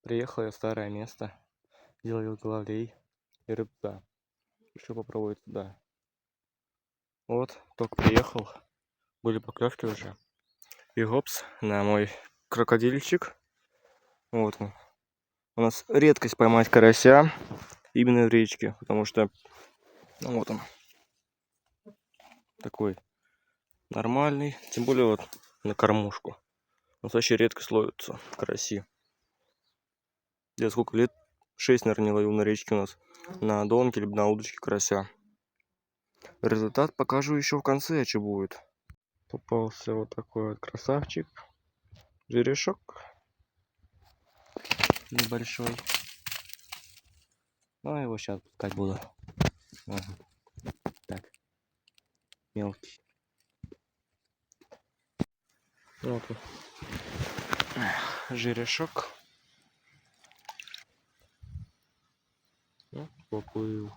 Приехал я в старое место, где ловил головлей и рыбка. Решил попробовать туда. Вот, только приехал, были поклевки уже. И гопс на мой крокодильчик. Вот он. У нас редкость поймать карася именно в речке, потому что, ну вот он, такой нормальный. Тем более вот на кормушку. У нас вообще редко ловятся караси. Я сколько лет? 6, наверное, не ловил на речке у нас. На донке либо на удочке карася. Результат покажу еще в конце, что будет. Попался вот такой вот красавчик. Жерешок небольшой. Ну, его сейчас пускать буду. Ага. Так, мелкий. Вот он. Жерешок. Ну, поплыл.